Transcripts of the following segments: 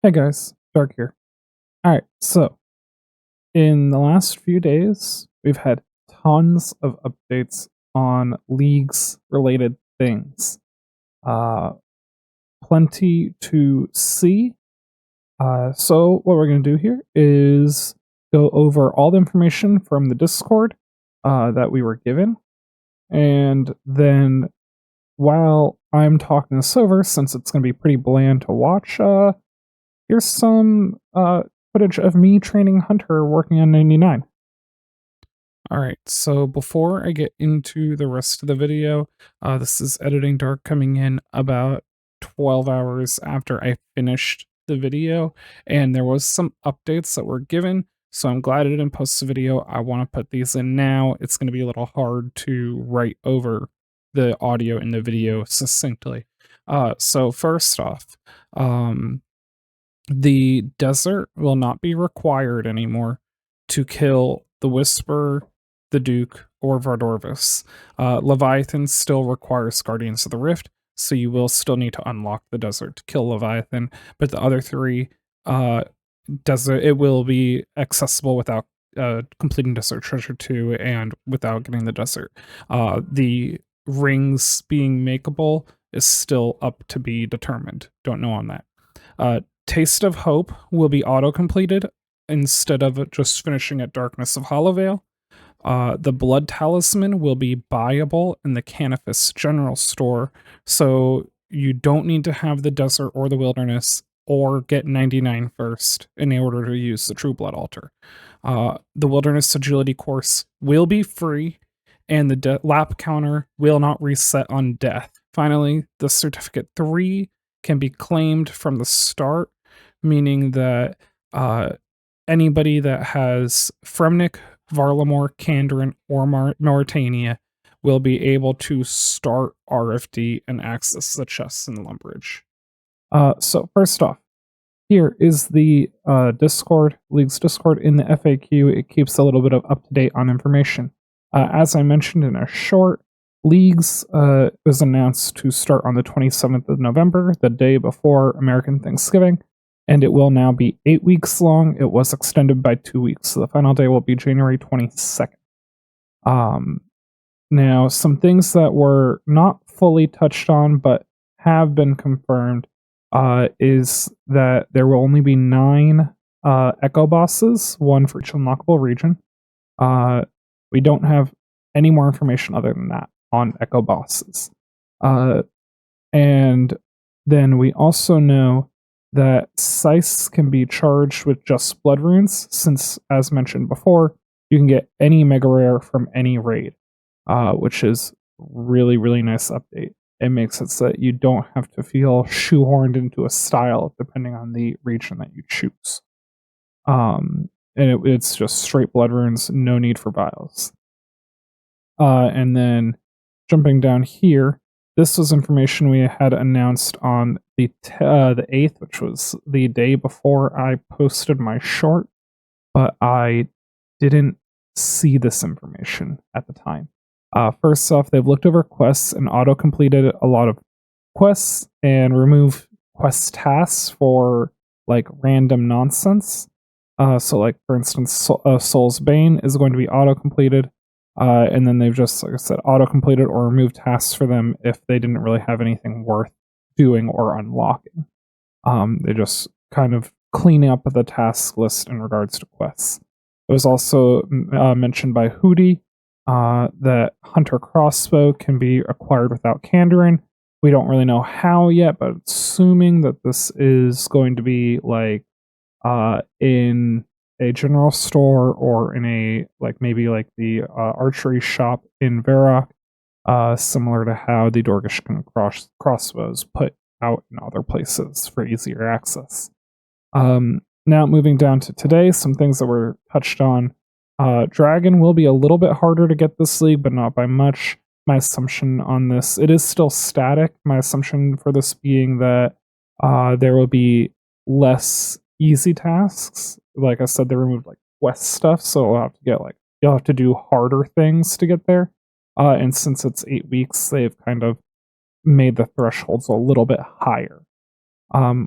Hey guys, Dark here. Alright, so in the last few days, we've had tons of updates on leagues related things. Uh, Plenty to see. So, what we're going to do here is go over all the information from the Discord that we were given. And then, while I'm talking this over, since it's going to be pretty bland to watch, here's some footage of me training Hunter working on 99. Alright, so before I get into the rest of the video, this is Editing Dark coming in about 12 hours after I finished the video, and there was some updates that were given, so I'm glad I didn't post the video. I want to put these in now. It's going to be a little hard to write over the audio in the video succinctly. So first off, the desert will not be required anymore to kill the Whisperer, the Duke, or Vardorvis. Leviathan still requires Guardians of the Rift, so you will still need to unlock the desert to kill Leviathan, but the other three, desert, it will be accessible without completing Desert Treasure 2 and without getting the desert. The rings being makeable is still up to be determined. Don't know on that. Taste of Hope will be auto-completed instead of just finishing at Darkness of Hollowvale. The Blood Talisman will be buyable in the Canifis General Store, so you don't need to have the Desert or the Wilderness or get 99 first in order to use the True Blood Altar. The Wilderness Agility course will be free, and the lap counter will not reset on death. Finally, the Certificate 3 can be claimed from the start, meaning that anybody that has Fremnik, Varlamore, Kandarin, or Mauritania will be able to start RFD and access the chests in the Lumbridge. So first off, here is the Discord, League's Discord in the FAQ. It keeps a little bit of up-to-date on information. As I mentioned in a short, Leagues was announced to start on the 27th of November, the day before American Thanksgiving, and it will now be 8 weeks long. It was extended by 2 weeks, so the final day will be January 22nd. Now, some things that were not fully touched on but have been confirmed is that there will only be 9 Echo Bosses, 1 for each unlockable region. We don't have any more information other than that on Echo Bosses. And then we also know that Scythes can be charged with just blood runes, since, as mentioned before, you can get any mega rare from any raid, which is really, really nice update. It makes it so that you don't have to feel shoehorned into a style depending on the region that you choose. And it's just straight blood runes, no need for vials. And then jumping down here, this was information we had announced on the 8th, which was the day before I posted my short, but I didn't see this information at the time. First off, they've looked over quests and auto-completed a lot of quests and removed quest tasks for like random nonsense. So like, for instance, Soul's Bane is going to be auto-completed. And then they've just, like I said, auto-completed or removed tasks for them if they didn't really have anything worth doing or unlocking. They just kind of cleaning up the task list in regards to quests. It was also mentioned by Hootie that Hunter Crossbow can be acquired without Kandarin. We don't really know how yet, but assuming that this is going to be like in a general store or in a maybe the archery shop in Varrock, similar to how the Dorgishkin crossbows put out in other places for easier access. Now moving down to today, some things that were touched on. Dragon will be a little bit harder to get this league, but not by much. My assumption on this, it is still static. My assumption for this being that there will be less easy tasks. Like I said, they removed quest stuff, so we'll have to get you'll have to do harder things to get there. And since it's 8 weeks, they've kind of made the thresholds a little bit higher.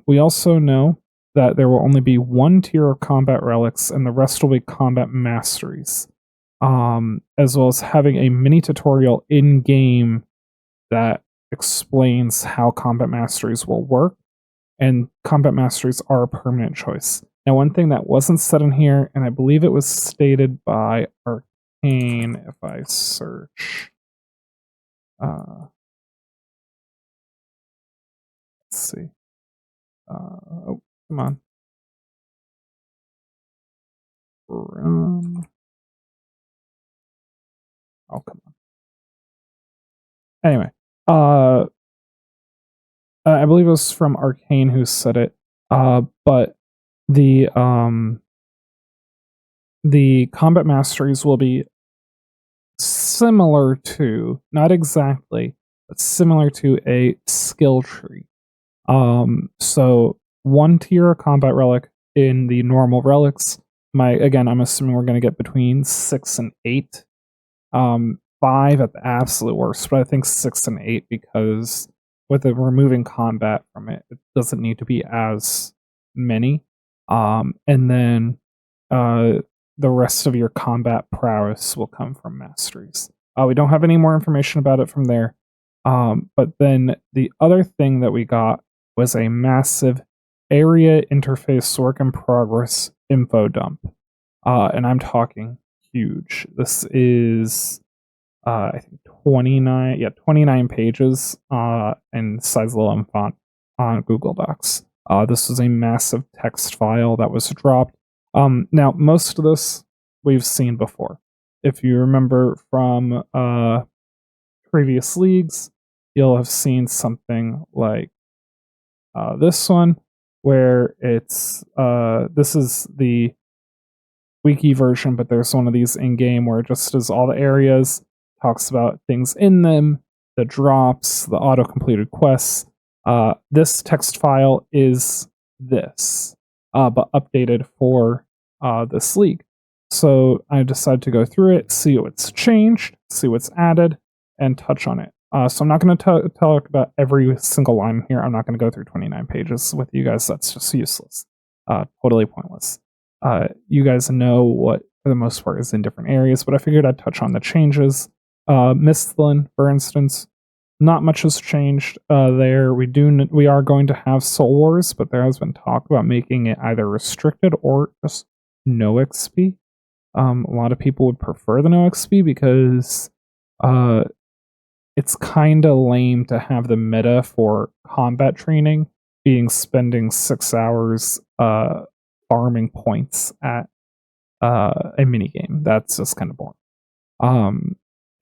We also know that there will only be one tier of combat relics, and the rest will be combat masteries. As well as having a mini tutorial in game that explains how combat masteries will work, and combat masteries are a permanent choice. Now, one thing that wasn't said in here, and I believe it was stated by Arcane, if I search. Let's see. Oh, come on. Run. Oh, come on. Anyway, I believe it was from Arcane who said it. But the combat masteries will be similar to, not exactly, but similar to a skill tree. So one tier of combat relic in the normal relics. Again, I'm assuming we're going to get between 6 and 8. 5 at the absolute worst, but I think 6 and 8, because with the removing combat from it, it doesn't need to be as many. And then the rest of your combat prowess will come from masteries. We don't have any more information about it from there. But then the other thing that we got was a massive area interface work in progress info dump. And I'm talking huge. This is I think 29 pages in size 11 font on Google Docs. This was a massive text file that was dropped. Now, most of this we've seen before. If you remember from previous leagues, you'll have seen something like this one, where it's this is the wiki version, but there's one of these in game where it just does all the areas, talks about things in them, the drops, the auto completed quests. This text file is this, but updated for this league. So I decided to go through it, see what's changed, see what's added, and touch on it. So I'm not going to talk about every single line here. I'm not going to go through 29 pages with you guys. That's just useless. Totally pointless. You guys know what, for the most part, is in different areas, but I figured I'd touch on the changes. Misthalin, for instance, not much has changed there. We are going to have Soul Wars, but there has been talk about making it either restricted or just no XP. A lot of people would prefer the no XP because it's kind of lame to have the meta for combat training being spending 6 hours farming points at a minigame. That's just kind of boring.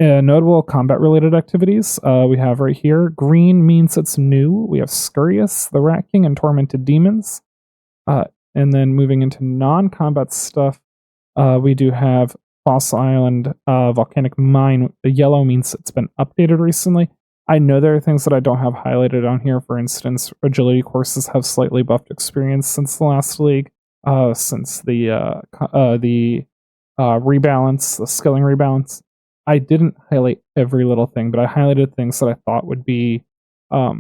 Notable combat-related activities we have right here. Green means it's new. We have Scurious, the Rat King, and Tormented Demons. And then moving into non-combat stuff, we do have Fossil Island, Volcanic Mine. Yellow means it's been updated recently. I know there are things that I don't have highlighted on here. For instance, agility courses have slightly buffed experience since the last league, since the rebalance, the skilling rebalance. I didn't highlight every little thing, but I highlighted things that I thought would be have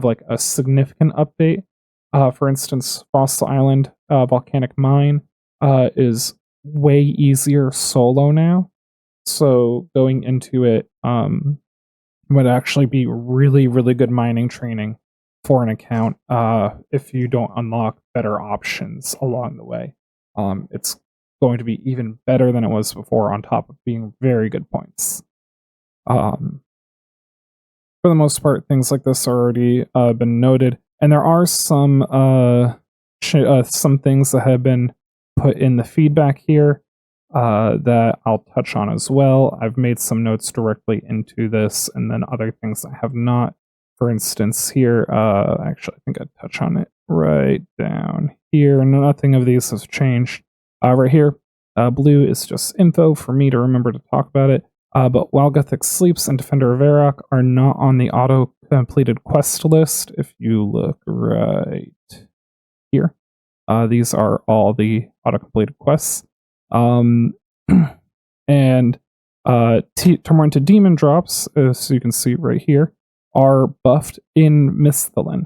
a significant update. For instance, Fossil Island, Volcanic Mine is way easier solo now. So going into it would actually be really, really good mining training for an account if you don't unlock better options along the way. It's going to be even better than it was before, on top of being very good points. For the most part, things like this already been noted, and there are some things that have been put in the feedback here that I'll touch on as well. I've made some notes directly into this, and then other things I have not. For instance, here, actually, I think I'd touch on it right down here. Nothing of these has changed. Right here, blue is just info for me to remember to talk about it. But while Gothic Sleeps and Defender of Varrock are not on the auto-completed quest list, if you look right here, these are all the auto-completed quests. And Tormented Demon drops, as you can see right here, are buffed in Misthalin.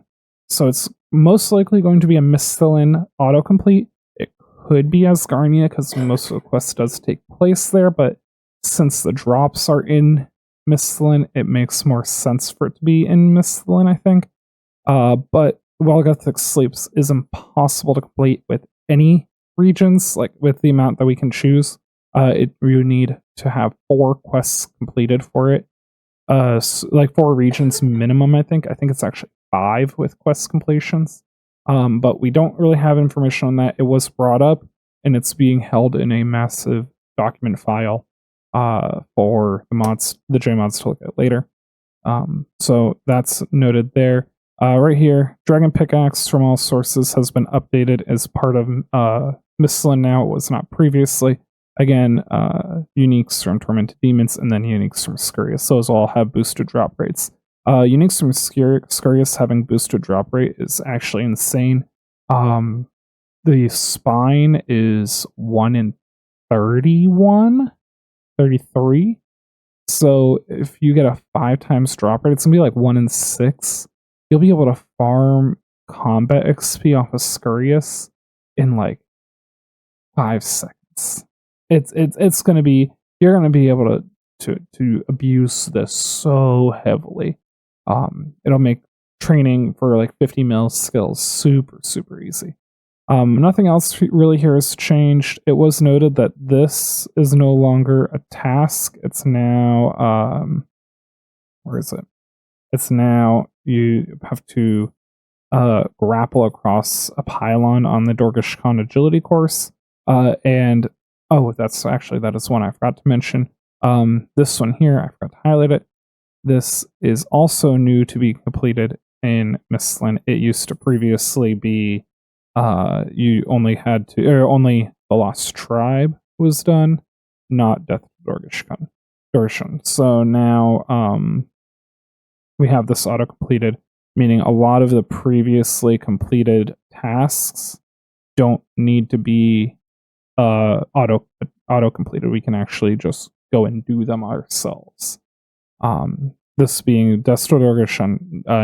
So it's most likely going to be a Misthalin autocomplete. It could be Asgarnia because most of the quest does take place there, but since the drops are in Misthalin, it makes more sense for it to be in Misthalin, I think. But Welgethic Sleeps is impossible to complete with any regions, like with the amount that we can choose. You need to have 4 quests completed for it. Like 4 regions minimum, I think. I think it's actually 5 with quest completions. But we don't really have information on that. It was brought up, and it's being held in a massive document file for the Jmods to look at later. So that's noted there. Right here, Dragon Pickaxe from all sources has been updated as part of Misthalin now. It was not previously. Again, uniques from Tormented Demons and then uniques from Scurious. Those all have boosted drop rates. Uniques from Scurious having boosted drop rate is actually insane. The spine is 1 in 31, 33. So if you get a 5 times drop rate, it's gonna be like 1 in 6. You'll be able to farm combat XP off of Scurious in like 5 seconds. It's gonna be, you're gonna be able to abuse this so heavily. It'll make training for like 50 mil skills super easy. Nothing else really here has changed. It was noted that this is no longer a task. It's now where is it? It's now you have to grapple across a pylon on the Dorgish Khan agility course. And oh, that is one I forgot to mention. This one here, I forgot to highlight it. This is also new to be completed in Misthalin. It used to previously be you only had to, or only the Lost Tribe was done, not Death of Dorgish Khan. So now we have this auto completed, meaning a lot of the previously completed tasks don't need to be auto completed. We can actually just go and do them ourselves. This being Destroy Dorgish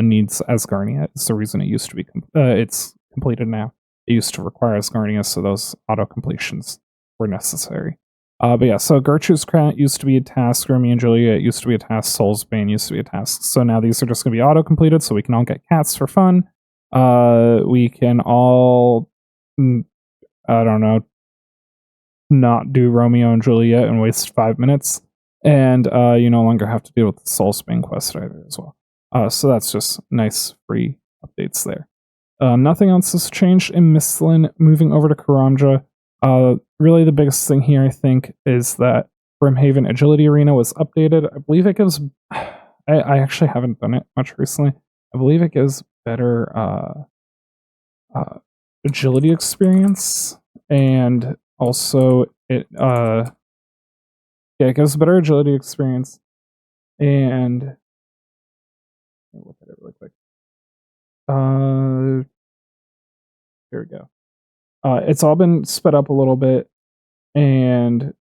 needs Asgarnia. It's the reason it used to be it's completed now. It used to require Asgarnia, so those auto completions were necessary. But yeah, so Gertrude's Crat used to be a task, Romeo and Juliet used to be a task, Soulsbane used to be a task. So now these are just going to be auto completed, so we can all get cats for fun. We can all, I don't know, not do Romeo and Juliet and waste 5 minutes. And you no longer have to deal with the Soulsbane quest either as well. So that's just nice free updates there. Nothing else has changed in Misthalin. Moving over to Karamja, really the biggest thing here, I think, is that Brimhaven Agility Arena was updated. I believe it gives... I actually haven't done it much recently. I believe it gives better agility experience, and also it gives better agility experience, and I'll look at it really quick. Here we go. It's all been sped up a little bit, and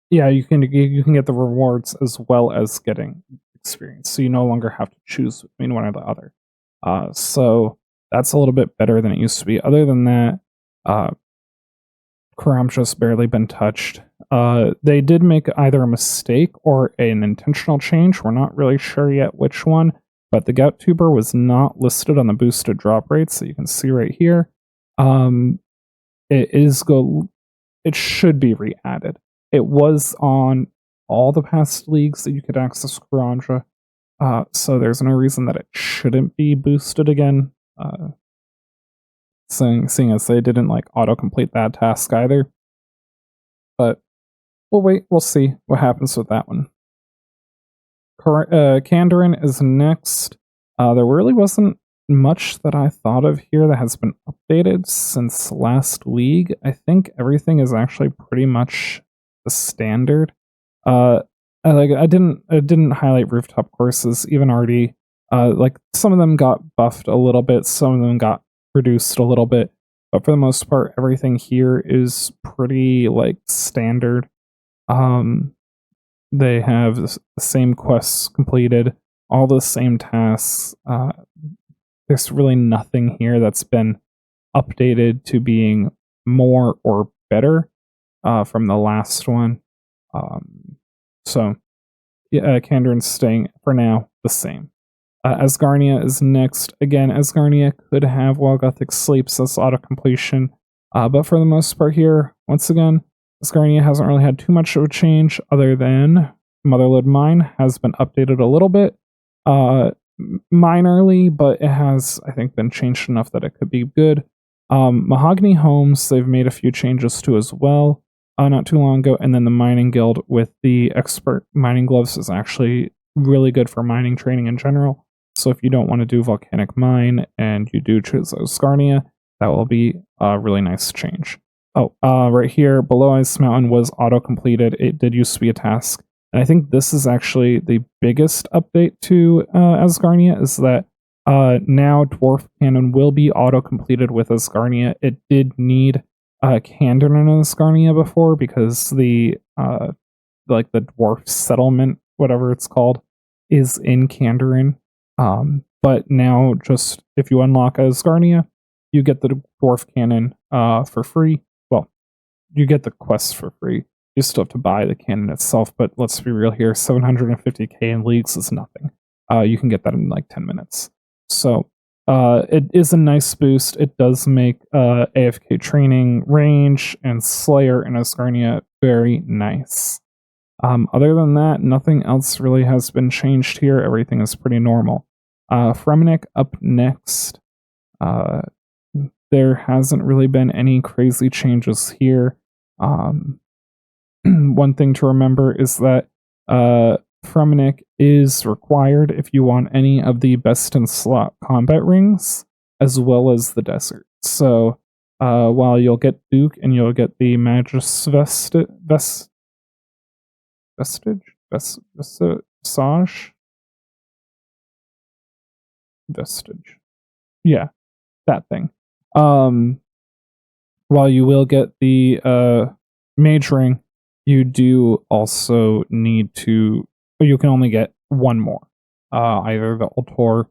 yeah, you can get the rewards as well as getting experience, so you no longer have to choose between one or the other. So that's a little bit better than it used to be. Other than that, Karamja's barely been touched. They did make either a mistake or an intentional change. We're not really sure yet which one, but the Gout Tuber was not listed on the boosted drop rates that you can see right here. It should be re-added. It was on all the past leagues that you could access Karamja, so there's no reason that it shouldn't be boosted again. Seeing as they didn't like auto-complete that task either. But we'll see what happens with that one. Kandarin is next. There really wasn't much that I thought of here that has been updated since last league. I think everything is actually pretty much the standard. I didn't highlight rooftop courses, even already. Like some of them got buffed a little bit, some of them got reduced a little bit, but for the most part, everything here is pretty like standard. They have the same quests completed, all the same tasks. there's really nothing here that's been updated to being more or better from the last one. So yeah, Kandarin's staying for now the same. Asgarnia is next. Again, Asgarnia could have while Gothic sleeps as auto completion, but for the most part here, once again, Asgarnia hasn't really had too much of a change other than Motherlode Mine has been updated a little bit, minorly, but it has, I think, been changed enough that it could be good. Mahogany Homes, they've made a few changes to as well, not too long ago, and then the Mining Guild with the Expert Mining Gloves is actually really good for mining training in general. So if you don't want to do Volcanic Mine and you do choose Asgarnia, that will be a really nice change. Oh, right here, Below Ice Mountain was auto-completed. It did used to be a task. And I think this is actually the biggest update to Asgarnia, is that now Dwarf Cannon will be auto-completed with Asgarnia. It did need Kandarin and Asgarnia before, because the like the dwarf settlement, whatever it's called, is in Kandarin. But now, just if you unlock Asgarnia, you get the dwarf cannon for free. Well, you get the quest for free. You still have to buy the cannon itself, but let's be real here, 750k in leagues is nothing. You can get that in like 10 minutes. So it is a nice boost. It does make AFK training, range, and Slayer in Asgarnia very nice. Other than that, nothing else really has been changed here. Everything is pretty normal. Fremenic up next. There hasn't really been any crazy changes here. One thing to remember is that Fremenic is required if you want any of the best in slot combat rings, as well as the desert. So while you'll get Duke and you'll get the Magus Vestige. Yeah, that thing. While you will get the Mage Ring, you do also need to, you can only get one more. Either the Altor,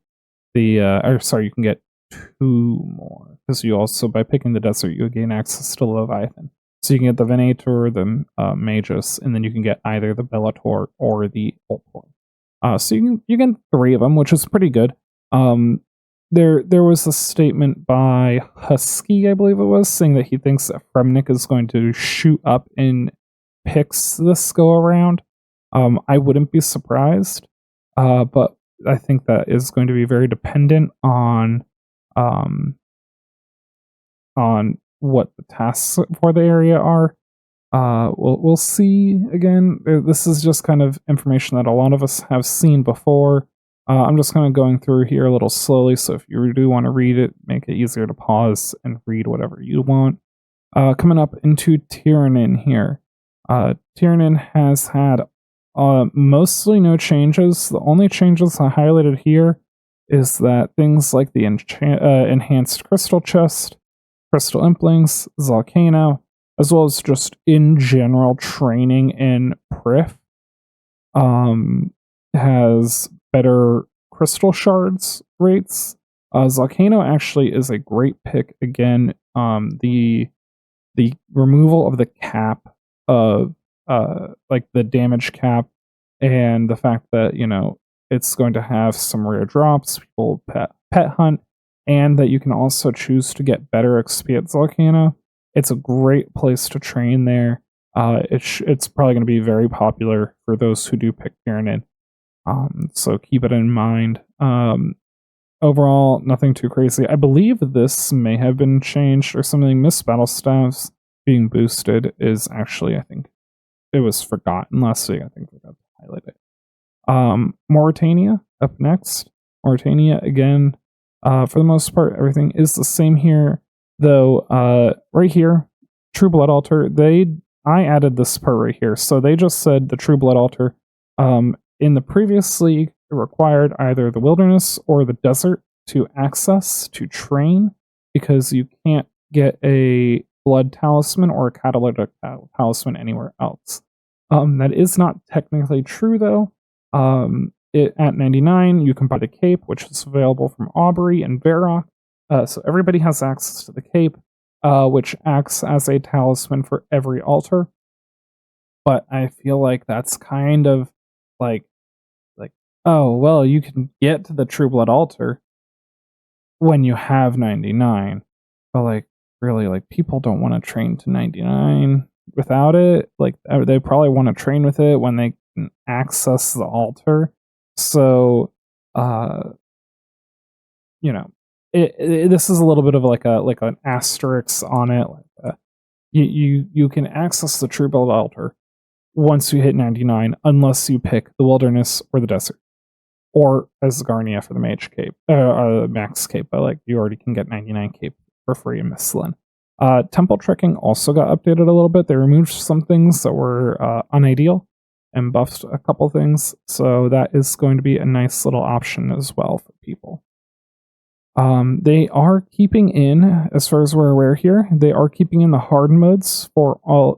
you can get two more, because you also, by picking the desert, you gain access to Leviathan. So you can get the Venator, the Magus, and then you can get either the Bellator or the Altor. So you get 3 of them, which is pretty good. There was a statement by Husky, I believe it was, saying that he thinks that Fremenic is going to shoot up in picks this go around. I wouldn't be surprised, but I think that is going to be very dependent on what the tasks for the area are. We'll see. Again, this is just kind of information that a lot of us have seen before. I'm just kind of going through here a little slowly, so if you do want to read it, make it easier to pause and read whatever you want. Coming up into Tyrannin here. Tyrannin has had mostly no changes. The only changes I highlighted here is that things like the enhanced crystal chest, crystal implings, Volcano, as well as just in general training in Prif, has better crystal shards rates. Volcano actually is a great pick. Again, the removal of the cap of like the damage cap, and the fact that, you know, it's going to have some rare drops, people pet hunt, and that you can also choose to get better XP at Volcano. It's a great place to train there. It's probably going to be very popular for those who do pick Tyrannin. So keep it in mind. Overall, nothing too crazy. I believe this may have been changed or something. Mist Battle Staffs being boosted is actually, I think, it was forgotten last week. I think we got to highlight it. Mauritania up next. Mauritania, again, for the most part, everything is the same here. Though, right here, True Blood Altar, I added this part right here. So they just said the True Blood Altar, in the previous league, it required either the wilderness or the desert to access, to train, because you can't get a blood talisman or a catalytic talisman anywhere else. That is not technically true, though. at 99, you can buy the cape, which is available from Aubrey and Vera. So everybody has access to the cape, which acts as a talisman for every altar. But I feel like that's kind of like, oh, well, you can get to the True Blood altar when you have 99. But, like, really, like, people don't want to train to 99 without it. Like, they probably want to train with it when they can access the altar. So, you know, this is a little bit of like an asterisk on it. Like, you can access the True Blood altar once you hit 99, unless you pick the Wilderness or the Desert, or as Garnia for the Mage Cape, Max Cape. But like, you already can get 99 Cape for free in Misthalin. Temple trekking also got updated a little bit. They removed some things that were unideal and buffed a couple things, so that is going to be a nice little option as well for people. They are keeping in, as far as we're aware here, they are keeping in the harder modes for all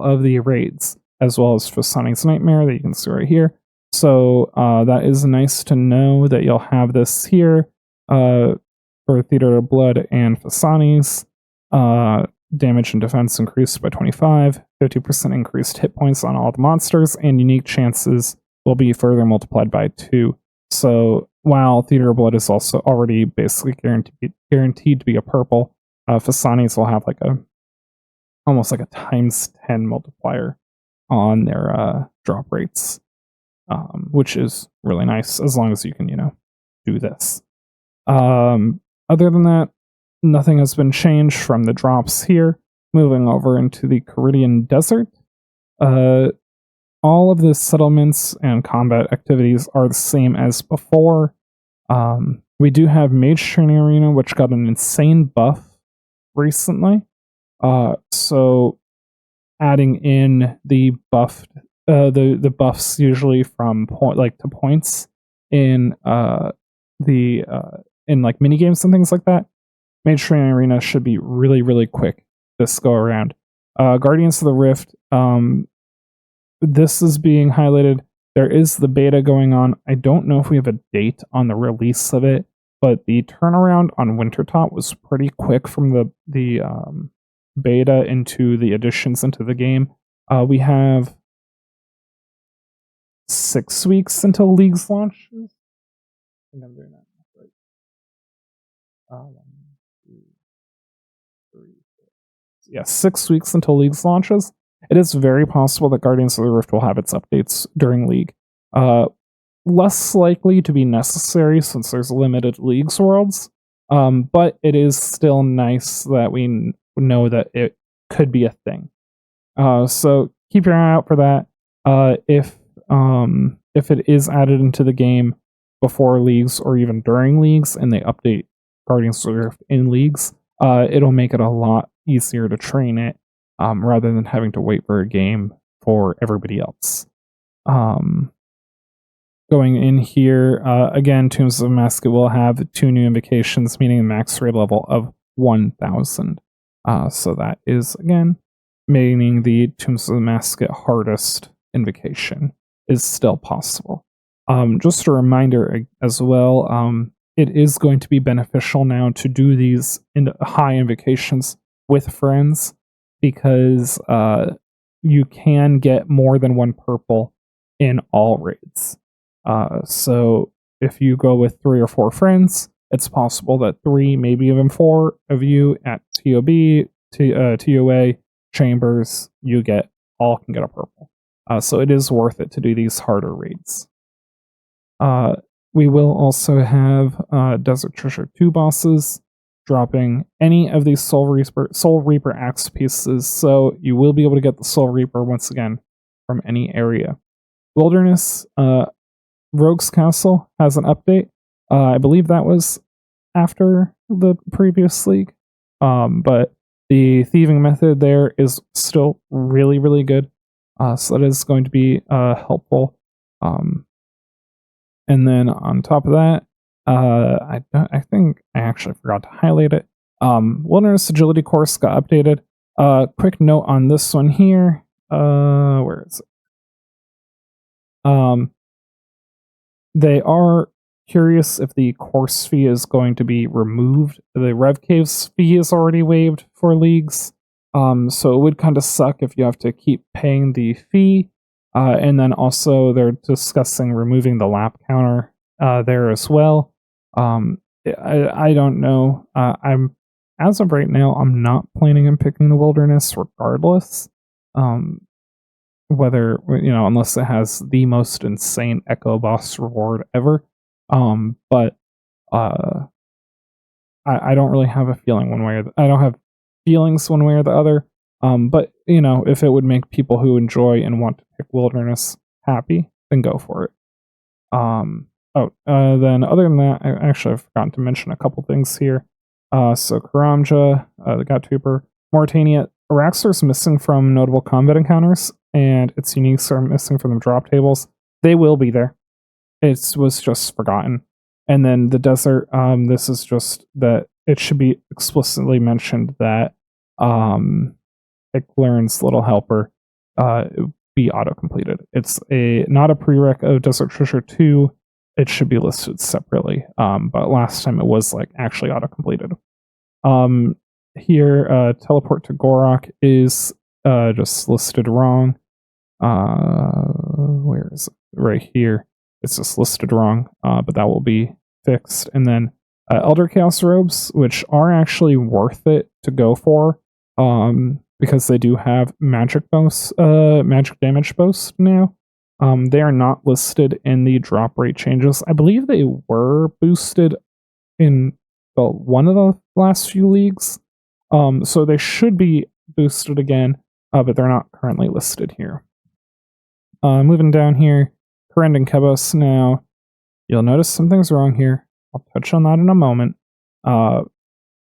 of the raids, as well as Fasani's Nightmare that you can see right here. So that is nice to know that you'll have this here for Theater of Blood and Fasani's. Damage and defense increased by 25, 50% increased hit points on all the monsters, and unique chances will be further multiplied by 2. So while Theater of Blood is also already basically guaranteed to be a purple, Fasani's will have like almost like a times 10 multiplier on their drop rates, which is really nice as long as you can, do this. Other than that, nothing has been changed from the drops here. Moving over into the Caridian Desert, all of the settlements and combat activities are the same as before. We do have Mage Training Arena, which got an insane buff recently. So adding in the buffed, the buffs usually from to points in in like mini games and things like that. Mage Training Arena should be really, really quick this go around. Guardians of the Rift, this is being highlighted. There is the beta going on. I don't know if we have a date on the release of it, but the turnaround on Wintertop was pretty quick from the beta into the additions into the game. We have 6 weeks until League's launches. I think I'm doing that right. 1, 2, 3, 4. Yeah, 6 weeks until League's launches. It is very possible that Guardians of the Rift will have its updates during League. Less likely to be necessary since there's limited Leagues worlds, but it is still nice that we know that it could be a thing. So keep your eye out for that. If it is added into the game before Leagues or even during Leagues, and they update Guardians of the Rift in Leagues, it'll make it a lot easier to train it, rather than having to wait for a game for everybody else. Going in here, again, Tombs of Masket will have 2 new invocations, meaning a max raid level of 1,000. So that is, again, meaning the Tombs of the Masket hardest invocation is still possible. Just a reminder as well, it is going to be beneficial now to do these high invocations with friends, because you can get more than 1 purple in all raids. So if you go with 3 or 4 friends, it's possible that 3, maybe even 4 of you at TOB, TOA, Chambers, all can get a purple. So it is worth it to do these harder raids. We will also have Desert Treasure 2 bosses dropping any of these Soul Reaper axe pieces, so you will be able to get the Soul Reaper once again from any area. Wilderness, Rogue's Castle has an update. I believe that was after the previous League, but the thieving method there is still really, really good, so that is going to be helpful. And then on top of that, I think I actually forgot to highlight it. Wilderness Agility course got updated. Quick note on this one here. Where is it? They are curious if the course fee is going to be removed. The Rev Caves fee is already waived for leagues. So it would kind of suck if you have to keep paying the fee. And then also they're discussing removing the lap counter there as well. I don't know. As of right now, I'm not planning on picking the Wilderness regardless. Whether, unless it has the most insane Echo Boss reward ever. But I don't really have a feeling one way I don't have feelings one way or the other. But if it would make people who enjoy and want to pick Wilderness happy, then go for it. Then other than that, I've forgotten to mention a couple things here. So Karamja, the God Trooper, Mauritania, Araxor's missing from notable combat encounters, and its uniques are missing from the drop tables. They will be there. It was just forgotten. And then the desert, this is just that it should be explicitly mentioned that Iklearn's Little Helper be auto-completed. It's not a prereq of Desert Treasure 2. It should be listed separately. But last time it was actually auto-completed. Here, Teleport to Gorok is just listed wrong. Where is it? Right here. It's just listed wrong, but that will be fixed. And then Elder Chaos Robes, which are actually worth it to go for, because they do have magic damage boost now. They are not listed in the drop rate changes. I believe they were boosted in one of the last few leagues. So they should be boosted again, but they're not currently listed here. Moving down here, Korend and Kebos now. You'll notice something's wrong here. I'll touch on that in a moment. But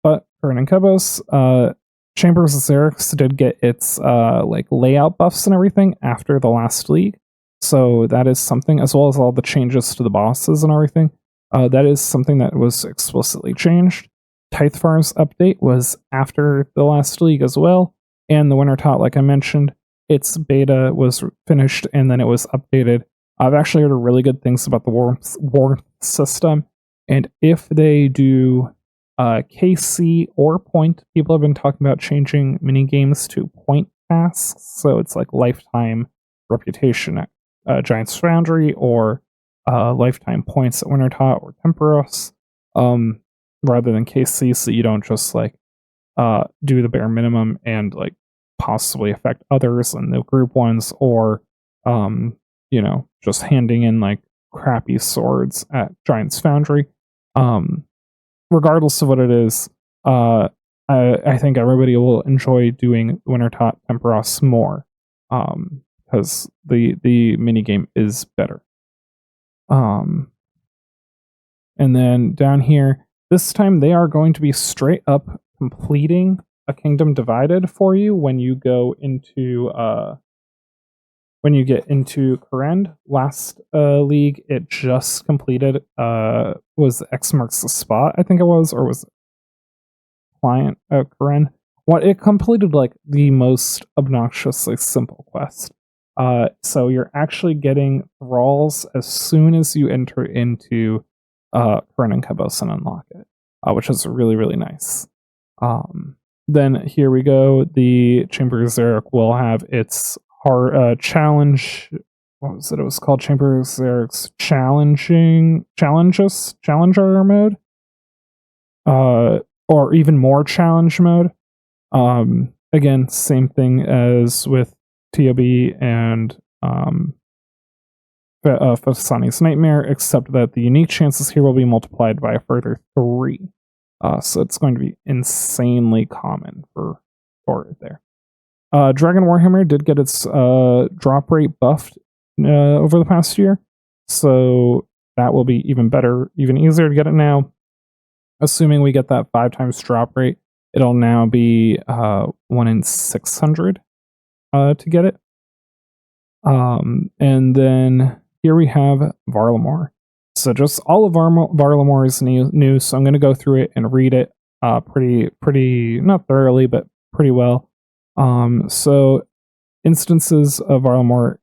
Korend and Kebos, Chambers of Xerix did get its layout buffs and everything after the last league. So that is something, as well as all the changes to the bosses and everything. That is something that was explicitly changed. Tithe Farm's update was after the last league as well. And the Winter Tot, like I mentioned, its beta was finished and then it was updated. I've actually heard really good things about the warmth system. And if they do KC or point, people have been talking about changing mini games to point tasks. So it's like lifetime reputation at Giant's Foundry or lifetime points at Winter Tot or Temperos, rather than KC, so you don't just do the bare minimum and possibly affect others in the group ones, or just handing in crappy swords at Giant's Foundry. Regardless of what it is, I think everybody will enjoy doing Winter Tot Temperos more, because the minigame is better. And then down here, this time they are going to be straight up completing a Kingdom Divided for you when you go into when you get into Korend. Last league it just completed was X marks the spot, I think it was, or was it client Korend. It completed the most obnoxiously simple quest. So you're actually getting thralls as soon as you enter into Korend and Kebos and unlock it, which is really, really nice. Then here we go. The Chamber of Xeric will have its challenge. What was it? It was called Chamber of Xeric's Challenger mode, or even more challenge mode. Again, same thing as with TOB and Fasani's Nightmare, except that the unique chances here will be multiplied by a further 3. So it's going to be insanely common for it there. Dragon Warhammer did get its drop rate buffed over the past year, so that will be even better, even easier to get it now. Assuming we get that 5 times drop rate, it'll now be 1 in 600 to get it. And then here we have Varlamore. So just all of Varlamore is new, so I'm going to go through it and read it pretty not thoroughly, but pretty well. So instances of Varlamore,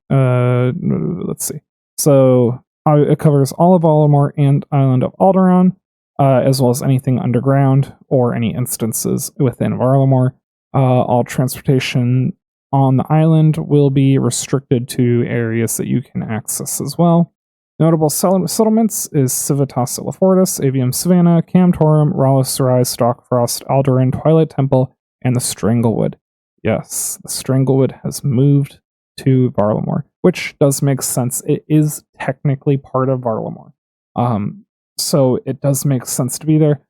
let's see. So it covers all of Valimor and Island of Alderaan, as well as anything underground or any instances within Valimor. All transportation on the island will be restricted to areas that you can access as well. Notable settlements is Civitas Illifortis, Avium Savannah, Camtorum, Rallis Rise, Stockfrost, Alderaan, Twilight Temple, and the Stranglewood. Yes, the Stranglewood has moved to Varlamore, which does make sense. It is technically part of Varlamore. So it does make sense to be there.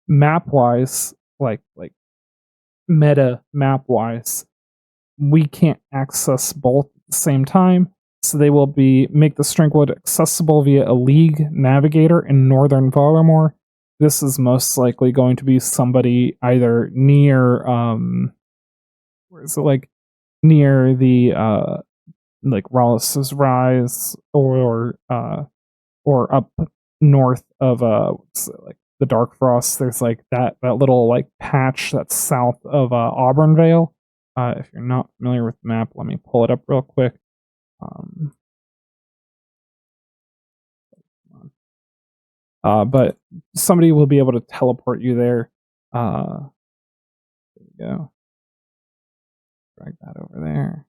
Map-wise, like meta map-wise, we can't access both at the same time, so they will make the Stranglewood accessible via a League Navigator in Northern Varlamore. This is most likely going to be somebody either near where is it, like near the like Rallis's Rise or up north of like the Dark Frost. There's like that little like patch that's south of Auburn Vale. If you're not familiar with the map, let me pull it up real quick. But somebody will be able to teleport you there. There we go. Drag that over there.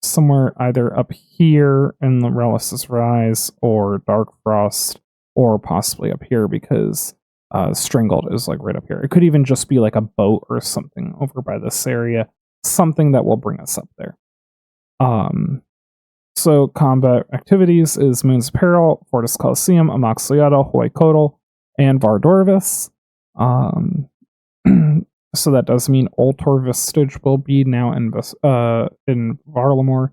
Somewhere either up here in the Rallis's Rise or Dark Frost, or possibly up here because Strangled is like right up here. It could even just be like a boat or something over by this area. Something that will bring us up there. So combat activities is Moon's Peril, Fortis Coliseum, Amoxiliado, Huaycodal, and Vardorvis. So that does mean Ultor Vestige will be now in Varlamore,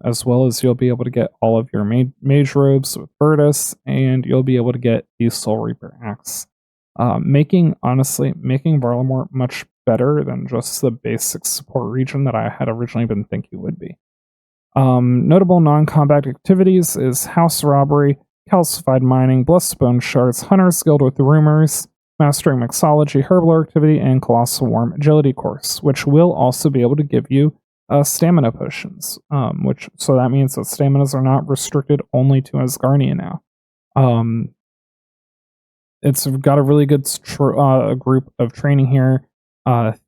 as well as you'll be able to get all of your mage robes with Virtus, and you'll be able to get the Soul Reaper axe. Making Varlamore much better than just the basic support region that I had originally been thinking would be. Notable non-combat activities is House Robbery, Calcified Mining, Blessed Bone Shards, Hunter's Guild with the Rumors, Mastering Mixology, Herbal Activity, and Colossal Worm Agility course, which will also be able to give you stamina potions, so that means that staminas are not restricted only to Asgarnia now. It's got a really good group of training here,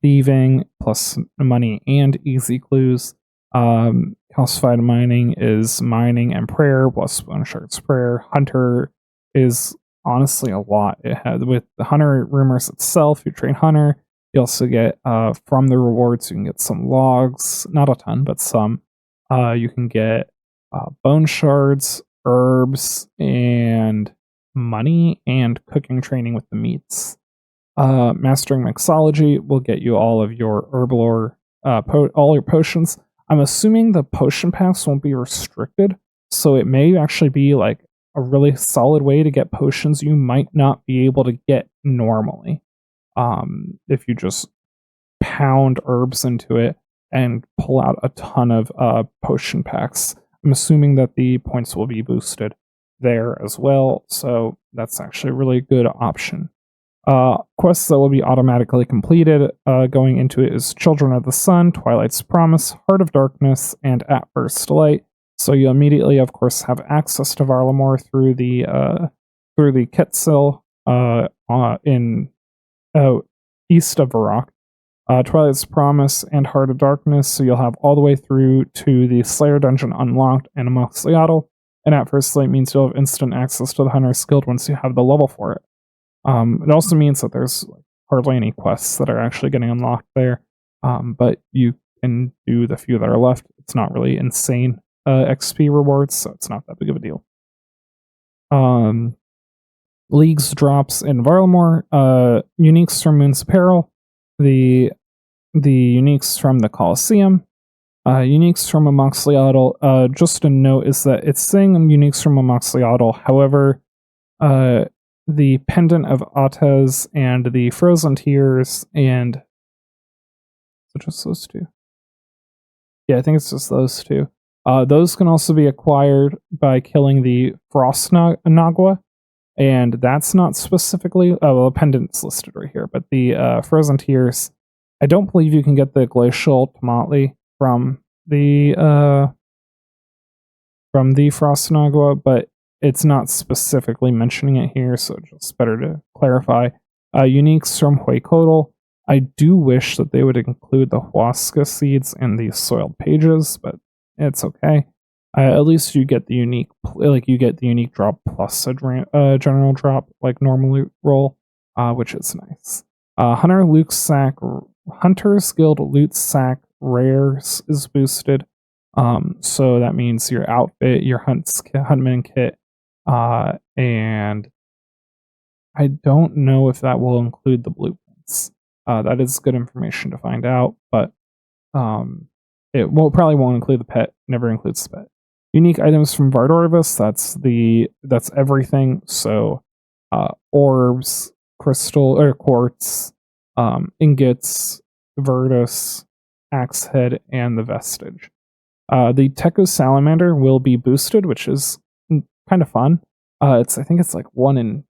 thieving plus money and easy clues. Calcified Mining is mining and prayer, Blessed Bone Shards prayer. Hunter is honestly a lot. It had with the Hunter Rumors itself, you train Hunter. You also get from the rewards, you can get some logs, not a ton, but some. You can get bone shards, herbs, and money, and cooking training with the meats. Mastering Mixology will get you all of your Herblore, all your potions. I'm assuming the potion packs won't be restricted, so it may actually be like a really solid way to get potions you might not be able to get normally. If you just pound herbs into it and pull out a ton of potion packs. I'm assuming that the points will be boosted there as well, so that's actually a really good option. Quests that will be automatically completed going into it is Children of the Sun, Twilight's Promise, Heart of Darkness, and At First Light. So you immediately, of course, have access to Varlamore through the Ketsil in east of Varrock. Twilight's Promise and Heart of Darkness, so you'll have all the way through to the Slayer Dungeon unlocked and Amoxiliado. And At First Light means you'll have instant access to the Hunter's Guild once you have the level for it. It also means that there's hardly any quests that are actually getting unlocked there, but you can do the few that are left. It's not really insane XP rewards, so it's not that big of a deal. Leagues drops in Varlamore, uniques from Moon's Apparel, the uniques from the Coliseum, uniques from Amoxiliado. Just a note is that it's saying uniques from Amoxiliado, however, the Pendant of Atez and the Frozen Tears and... Is it just those two? Yeah, I think it's just those two. Those can also be acquired by killing the Frost Nagua, and that's not specifically... Oh, well, the Pendant's listed right here, but the Frozen Tears... I don't believe you can get the Glacial Tomatli from the from the Frost and Agua, but it's not specifically mentioning it here, so just better to clarify. Uniques from Huaycodal. I do wish that they would include the Huasca seeds in these soiled pages, but it's okay. At least you get the unique, you get the unique drop plus a general drop, like normally roll, which is nice. Hunter's Guild Loot Sack Rares is boosted. So that means your outfit, your Huntman kit, and I don't know if that will include the blueprints. That is good information to find out, but it probably won't include the pet. Never includes the pet. Unique items from Vardorvis. That's everything. So orbs, crystal or quartz, ingots, Virtus, axe head, and the vestige. The Techo Salamander will be boosted, which is kind of fun. I think it's like 1 in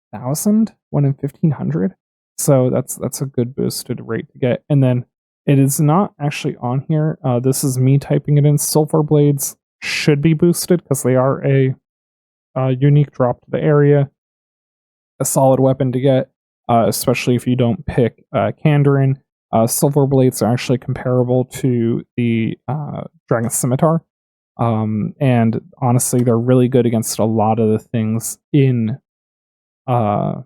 1,000, 1 in 1,500. So that's a good boosted rate to get. And then it is not actually on here. This is me typing it in. Sulfur Blades should be boosted because they are a unique drop to the area. A solid weapon to get, especially if you don't pick Kandarin. Silver Blades are actually comparable to the Dragon Scimitar. And honestly, they're really good against a lot of the things in Varlamar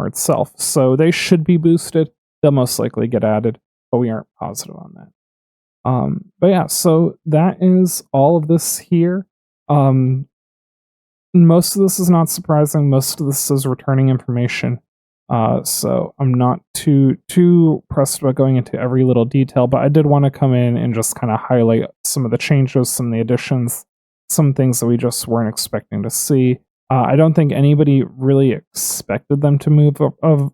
itself. So they should be boosted. They'll most likely get added, but we aren't positive on that. But yeah, so that is all of this here. Most of this is not surprising. Most of this is returning information. So I'm not too pressed about going into every little detail, but I did want to come in and just kind of highlight some of the changes, some of the additions, some things that we just weren't expecting to see. I don't think anybody really expected them to move of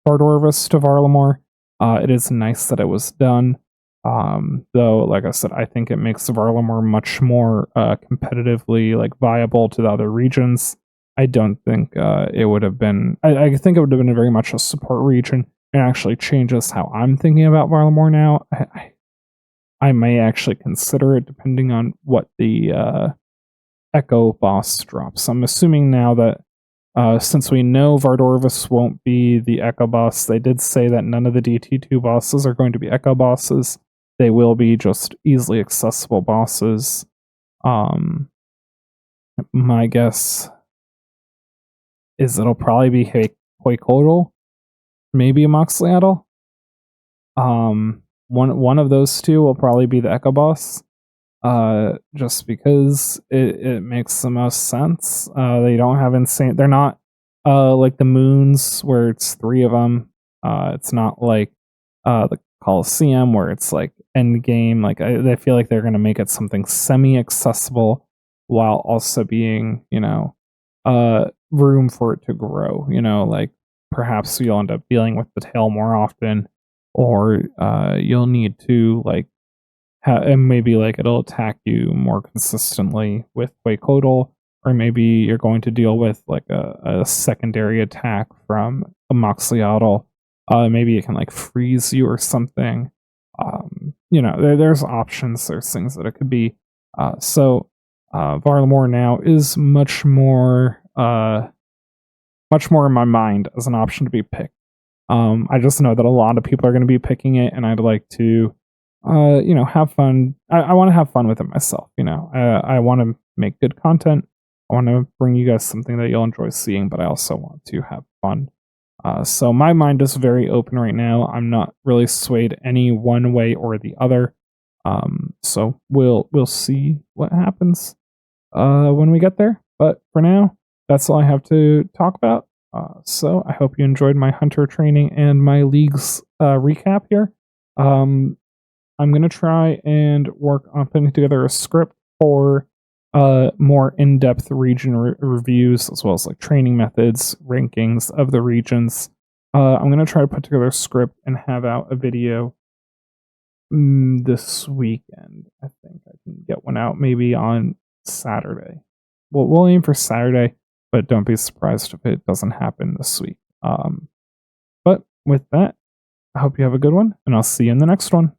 Vardorvis to Varlamar. It is nice that it was done. Though, like I said, I think it makes Varlamar much more competitively viable to the other regions. I don't think it would have been. I think it would have been very much a support region, and actually changes how I'm thinking about Varlamar now. I may actually consider it depending on what the Echo boss drops. I'm assuming now that since we know Vardorvis won't be the Echo boss, they did say that none of the DT2 bosses are going to be Echo bosses. They will be just easily accessible bosses. My guess is it'll probably be Huaycodal, maybe Moxliaddle. One of those two will probably be the Echo boss. Just because it makes the most sense. They don't have insane. They're not like the moons where it's 3 of them. It's not like the Colosseum where it's like end game. Like I feel like they're gonna make it something semi-accessible while also being room for it to grow. Like perhaps you'll end up dealing with the tail more often, or you'll need to and maybe it'll attack you more consistently with Huaycodal, or maybe you're going to deal with a secondary attack from a Moxliaddle. Maybe it can freeze you or something. There's options. There's things that it could be. So Varlamar now is much more in my mind as an option to be picked. I just know that a lot of people are going to be picking it, and I'd like to have fun. I want to have fun with it myself. I want to make good content. I want to bring you guys something that you'll enjoy seeing, but I also want to have fun. So my mind is very open right now. I'm not really swayed any one way or the other. So we'll see what happens when we get there. But for now, that's all I have to talk about. So I hope you enjoyed my hunter training and my league's recap here. I'm going to try and work on putting together a script for more in-depth region reviews, as well as training methods, rankings of the regions. I'm going to try to put together a script and have out a video this weekend. I think I can get one out maybe on Saturday. We'll aim for Saturday, but don't be surprised if it doesn't happen this week. But with that, I hope you have a good one, and I'll see you in the next one.